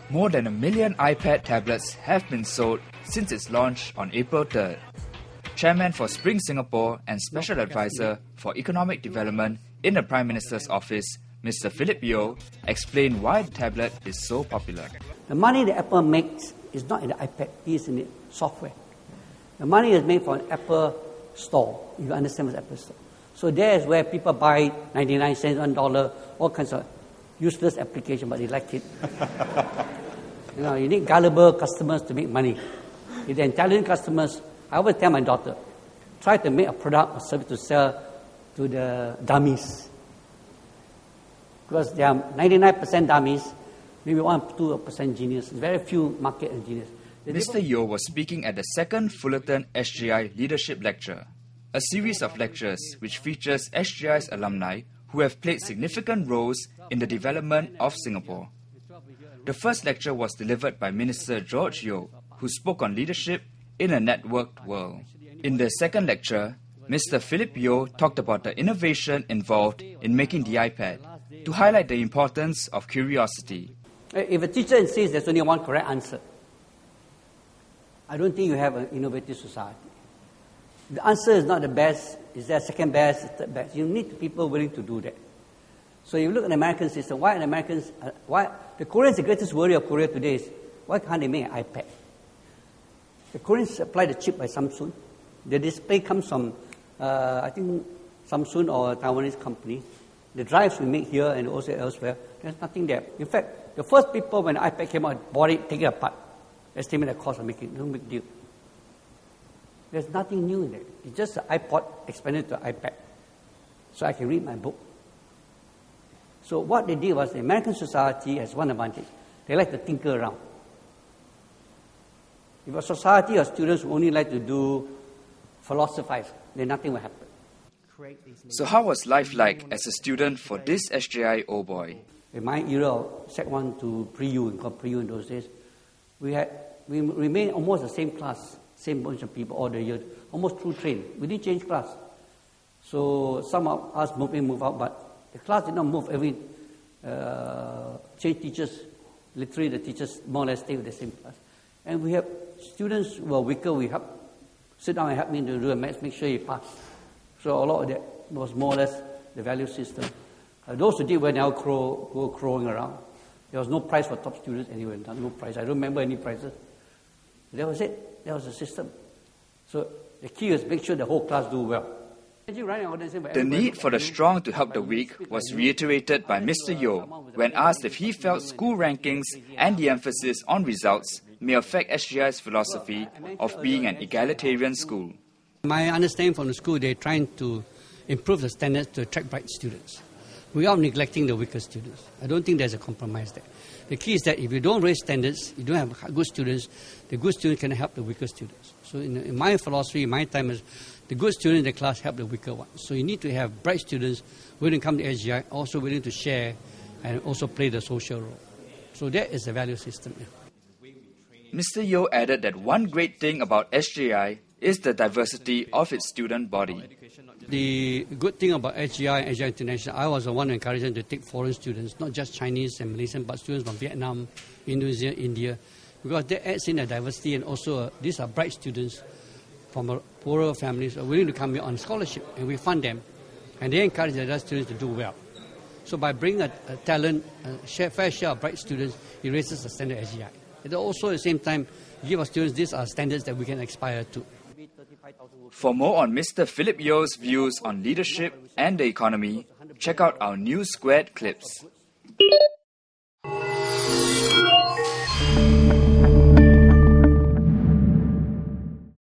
More than 1 million iPad tablets have been sold since its launch on April 3rd. Chairman for Spring Singapore and Special Advisor for Economic Development in the Prime Minister's Office, Mr. Philip Yeo, explained why the tablet is so popular. The money that Apple makes is not in the iPad, it is in the software. The money is made from an Apple store, if you understand what's Apple store. So there is where people buy 99 cents, $1, all kinds of useless application, but they like it. You need gullible customers to make money. If they're intelligent customers, I always tell my daughter, try to make a product or service to sell to the dummies. Because there are 99% dummies, maybe 1-2% genius. Very few market engineers. Mr. Yeo was speaking at the second Fullerton-SJI Leadership Lecture, a series of lectures which features SJI's alumni who have played significant roles in the development of Singapore. The first lecture was delivered by Minister George Yeo, who spoke on leadership in a networked world. In the second lecture, Mr. Philip Yeo talked about the innovation involved in making the iPad, to highlight the importance of curiosity. If a teacher insists there's only one correct answer, I don't think you have an innovative society. The answer is not the best, is there second best, third best. You need people willing to do that. So you look at the American system, why the Koreans, the greatest worry of Korea today is, why can't they make an iPad? The Koreans supply the chip by Samsung. The display comes from, I think, Samsung or a Taiwanese company. The drives we make here and also elsewhere, there's nothing there. In fact, the first people when the iPad came out, bought it, take it apart. Estimate the cost of making it, no big deal. There's nothing new in it. It's just an iPod expanded to an iPad. So I can read my book. So what they did was the American society has one advantage. They like to tinker around. If a society of students who only like to do philosophize, then nothing will happen. So how was life like as a student for this SJI old boy? In my era of Sec 1 to pre-U, called pre-U in those days, we remained almost the same class, same bunch of people all the years, almost through train. We didn't change class. So some of us move in, move out, but the class did not move every, change teachers. Literally the teachers more or less stay with the same class. And we have students who are weaker, we help, sit down and help me to do a maths, make sure you pass. So a lot of that was more or less the value system. Those who did well now go crowing around. There was no prize for top students anyway, no prize. I don't remember any prizes. That was it. That was the system. So the key is make sure the whole class do well. The need for the strong to help the weak was reiterated by Mr. Yeo when asked if he felt school rankings and the emphasis on results may affect SJI's philosophy of being an egalitarian school. My understanding from the school, they're trying to improve the standards to attract bright students without neglecting the weaker students. I don't think there's a compromise there. The key is that if you don't raise standards, you don't have good students, the good students can help the weaker students. So in my philosophy, in my time, is the good students in the class help the weaker ones. So you need to have bright students willing to come to SJI, also willing to share and also play the social role. So that is the value system. Yeah. Mr. Yeo added that one great thing about SJI is the diversity of its student body. The good thing about SJI and SJI International, I was the one who encouraged them to take foreign students, not just Chinese and Malaysian, but students from Vietnam, Indonesia, India, because that adds in a diversity, and also these are bright students from poorer families who are willing to come here on scholarship, and we fund them, and they encourage the other students to do well. So by bringing a talent, fair share of bright students, it raises the standard of SJI. And also at the same time, give our students these are standards that we can aspire to. For more on Mr. Philip Yeo's views on leadership and the economy, check out our News Squared clips.